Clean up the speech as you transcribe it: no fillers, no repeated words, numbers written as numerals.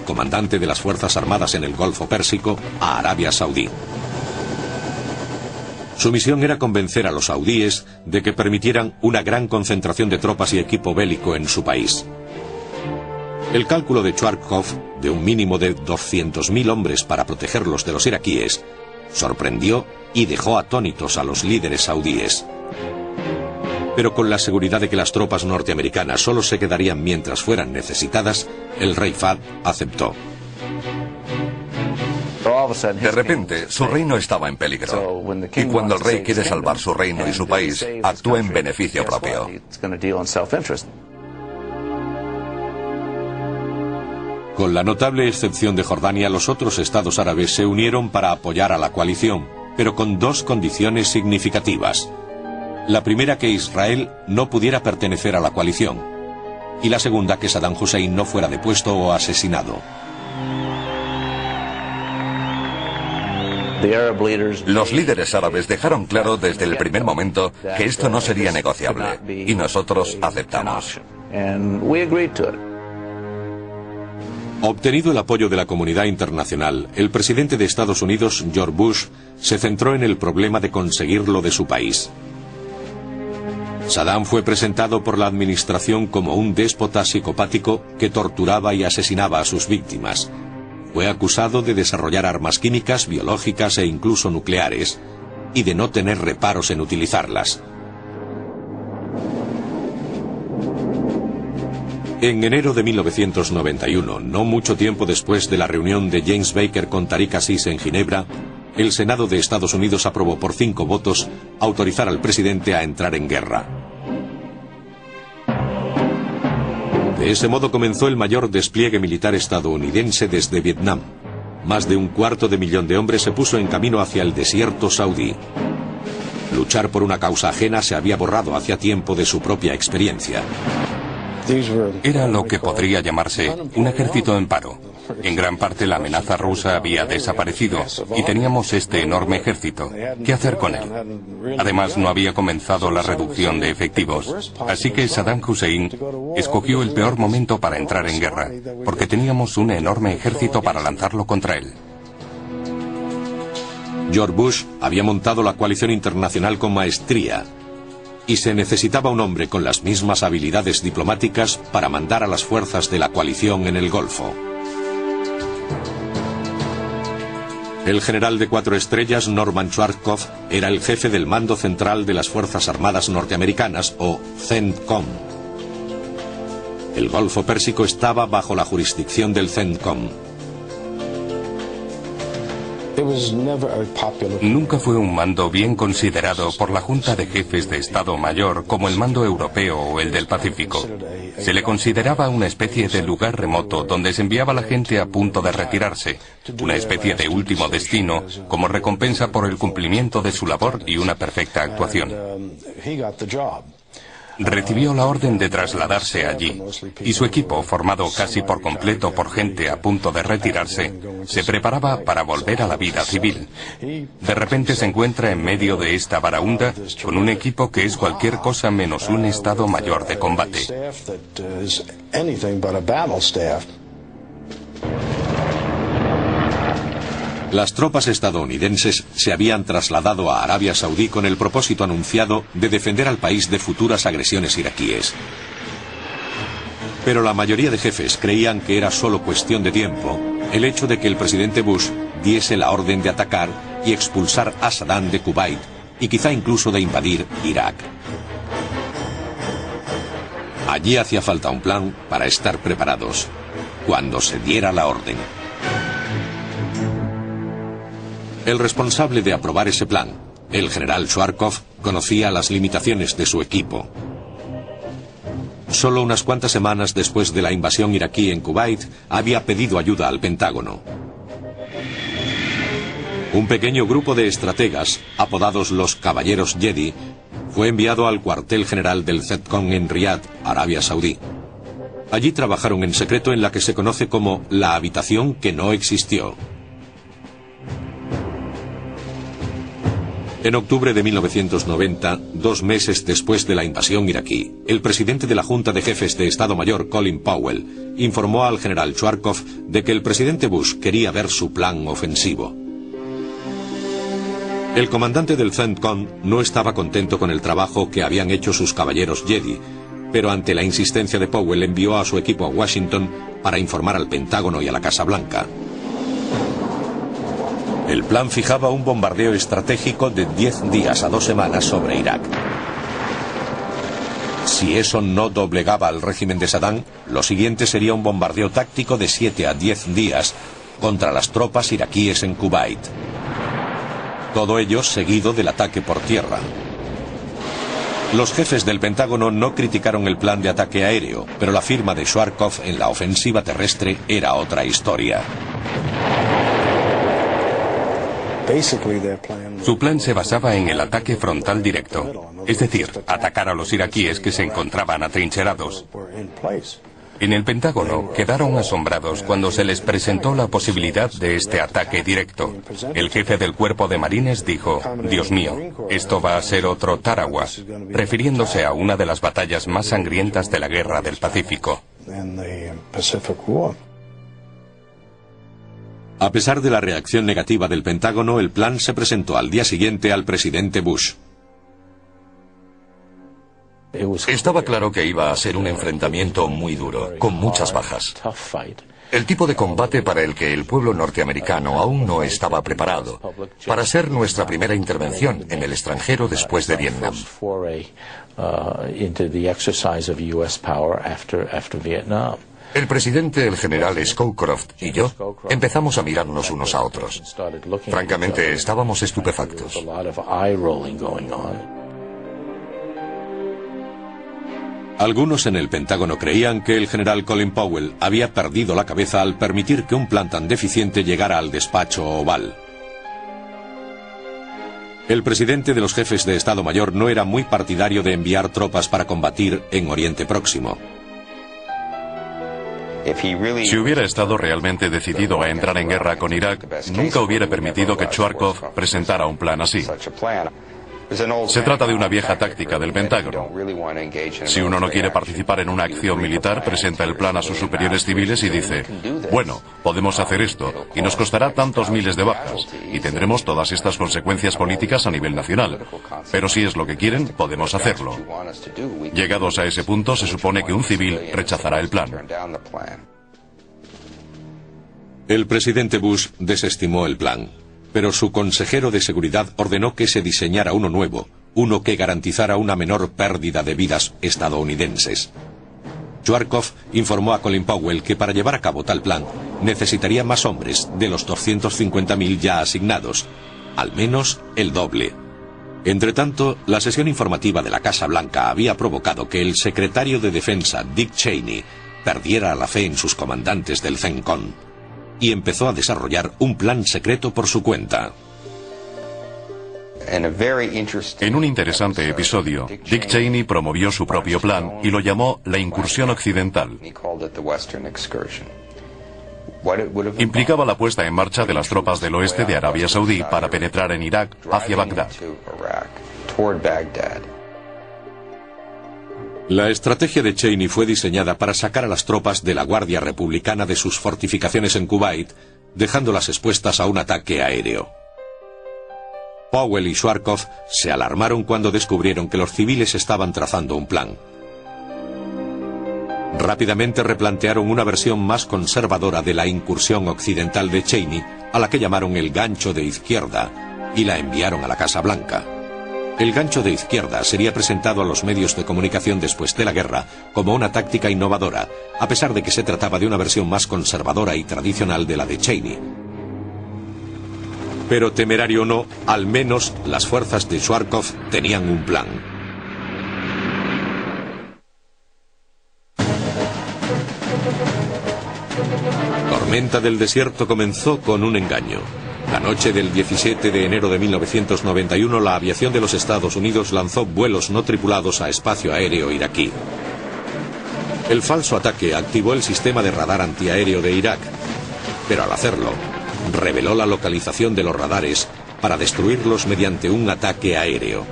comandante de las Fuerzas Armadas en el Golfo Pérsico, a Arabia Saudí. Su misión era convencer a los saudíes de que permitieran una gran concentración de tropas y equipo bélico en su país. El cálculo de Chwarkov de un mínimo de 200.000 hombres para protegerlos de los iraquíes sorprendió y dejó atónitos a los líderes saudíes. Pero con la seguridad de que las tropas norteamericanas solo se quedarían mientras fueran necesitadas, el rey Fahd aceptó. De repente, su reino estaba en peligro. Y cuando el rey quiere salvar su reino y su país, actúa en beneficio propio. Con la notable excepción de Jordania, los otros estados árabes se unieron para apoyar a la coalición, pero con dos condiciones significativas. La primera, que Israel no pudiera pertenecer a la coalición, y la segunda, que Saddam Hussein no fuera depuesto o asesinado. Los líderes árabes dejaron claro desde el primer momento que esto no sería negociable, y nosotros aceptamos. Obtenido el apoyo de la comunidad internacional, el presidente de Estados Unidos, George Bush, se centró en el problema de conseguir lo de su país. Saddam fue presentado por la administración como un déspota psicopático que torturaba y asesinaba a sus víctimas. Fue acusado de desarrollar armas químicas, biológicas e incluso nucleares, y de no tener reparos en utilizarlas. En enero de 1991, no mucho tiempo después de la reunión de James Baker con Tariq Aziz en Ginebra, el Senado de Estados Unidos aprobó por 5 votos autorizar al presidente a entrar en guerra. De ese modo comenzó el mayor despliegue militar estadounidense desde Vietnam. Más de 250.000 de hombres se puso en camino hacia el desierto saudí. Luchar por una causa ajena se había borrado hacía tiempo de su propia experiencia. Era lo que podría llamarse un ejército en paro. En gran parte la amenaza rusa había desaparecido y teníamos este enorme ejército. ¿Qué hacer con él? Además, no había comenzado la reducción de efectivos. Así que Saddam Hussein escogió el peor momento para entrar en guerra, porque teníamos un enorme ejército para lanzarlo contra él. George Bush había montado la coalición internacional con maestría, y se necesitaba un hombre con las mismas habilidades diplomáticas para mandar a las fuerzas de la coalición en el Golfo. El general de 4 estrellas Norman Chwarkov era el jefe del mando central de las Fuerzas Armadas Norteamericanas, o CENTCOM. El Golfo Pérsico estaba bajo la jurisdicción del CENTCOM. Nunca fue un mando bien considerado por la Junta de Jefes de Estado Mayor como el mando europeo o el del Pacífico. Se le consideraba una especie de lugar remoto donde se enviaba la gente a punto de retirarse, una especie de último destino como recompensa por el cumplimiento de su labor y una perfecta actuación. Recibió la orden de trasladarse allí, y su equipo, formado casi por completo por gente a punto de retirarse, se preparaba para volver a la vida civil. De repente se encuentra en medio de esta baraúnda con un equipo que es cualquier cosa menos un estado mayor de combate. Las tropas estadounidenses se habían trasladado a Arabia Saudí con el propósito anunciado de defender al país de futuras agresiones iraquíes. Pero la mayoría de jefes creían que era solo cuestión de tiempo el hecho de que el presidente Bush diese la orden de atacar y expulsar a Saddam de Kuwait y quizá incluso de invadir Irak. Allí hacía falta un plan para estar preparados cuando se diera la orden. El responsable de aprobar ese plan, el general Chwarkov, conocía las limitaciones de su equipo. Solo unas cuantas semanas después de la invasión iraquí en Kuwait, había pedido ayuda al Pentágono. Un pequeño grupo de estrategas, apodados los Caballeros Jedi, fue enviado al cuartel general del CENTCOM en Riad, Arabia Saudí. Allí trabajaron en secreto en la que se conoce como la habitación que no existió. En octubre de 1990, 2 meses después de la invasión iraquí, el presidente de la Junta de Jefes de Estado Mayor, Colin Powell, informó al general Schwarzkopf de que el presidente Bush quería ver su plan ofensivo. El comandante del CENTCOM no estaba contento con el trabajo que habían hecho sus caballeros Jedi, pero ante la insistencia de Powell envió a su equipo a Washington para informar al Pentágono y a la Casa Blanca. El plan fijaba un bombardeo estratégico de 10 días a 2 semanas sobre Irak. Si eso no doblegaba al régimen de Saddam, lo siguiente sería un bombardeo táctico de 7 a 10 días contra las tropas iraquíes en Kuwait. Todo ello seguido del ataque por tierra. Los jefes del Pentágono no criticaron el plan de ataque aéreo, pero la firma de Schwarzkopf en la ofensiva terrestre era otra historia. Su plan se basaba en el ataque frontal directo, es decir, atacar a los iraquíes que se encontraban atrincherados. En el Pentágono quedaron asombrados cuando se les presentó la posibilidad de este ataque directo. El jefe del cuerpo de marines dijo: «Dios mío, esto va a ser otro Tarawa», refiriéndose a una de las batallas más sangrientas de la Guerra del Pacífico. A pesar de la reacción negativa del Pentágono, el plan se presentó al día siguiente al presidente Bush. Estaba claro que iba a ser un enfrentamiento muy duro, con muchas bajas. El tipo de combate para el que el pueblo norteamericano aún no estaba preparado, para ser nuestra primera intervención en el extranjero después de Vietnam. El presidente, el general Scowcroft y yo empezamos a mirarnos unos a otros. Francamente, estábamos estupefactos. Algunos en el Pentágono creían que el general Colin Powell había perdido la cabeza al permitir que un plan tan deficiente llegara al despacho oval. El presidente de los jefes de Estado Mayor no era muy partidario de enviar tropas para combatir en Oriente Próximo. Si hubiera estado realmente decidido a entrar en guerra con Irak, nunca hubiera permitido que Schwarzkopf presentara un plan así. Se trata de una vieja táctica del Pentágono. Si uno no quiere participar en una acción militar, presenta el plan a sus superiores civiles y dice: bueno, podemos hacer esto, y nos costará tantos miles de bajas, y tendremos todas estas consecuencias políticas a nivel nacional. Pero si es lo que quieren, podemos hacerlo. Llegados a ese punto, se supone que un civil rechazará el plan. El presidente Bush desestimó el plan, pero su consejero de seguridad ordenó que se diseñara uno nuevo, uno que garantizara una menor pérdida de vidas estadounidenses. Schwarzkopf informó a Colin Powell que para llevar a cabo tal plan necesitaría más hombres de los 250.000 ya asignados, al menos el doble. Entretanto, la sesión informativa de la Casa Blanca había provocado que el secretario de Defensa, Dick Cheney, perdiera la fe en sus comandantes del CENTCOM y empezó a desarrollar un plan secreto por su cuenta. En un interesante episodio, Dick Cheney promovió su propio plan y lo llamó la incursión occidental. Implicaba la puesta en marcha de las tropas del oeste de Arabia Saudí para penetrar en Irak hacia Bagdad. La estrategia de Cheney fue diseñada para sacar a las tropas de la Guardia Republicana de sus fortificaciones en Kuwait, dejándolas expuestas a un ataque aéreo. Powell y Schwarzkopf se alarmaron cuando descubrieron que los civiles estaban trazando un plan. Rápidamente replantearon una versión más conservadora de la incursión occidental de Cheney, a la que llamaron el gancho de izquierda, y la enviaron a la Casa Blanca. El gancho de izquierda sería presentado a los medios de comunicación después de la guerra como una táctica innovadora, a pesar de que se trataba de una versión más conservadora y tradicional de la de Cheney. Pero temerario o no, al menos las fuerzas de Schwarzkopf tenían un plan. Tormenta del Desierto comenzó con un engaño. La noche del 17 de enero de 1991, la aviación de los Estados Unidos lanzó vuelos no tripulados a espacio aéreo iraquí. El falso ataque activó el sistema de radar antiaéreo de Irak, pero al hacerlo, reveló la localización de los radares para destruirlos mediante un ataque aéreo.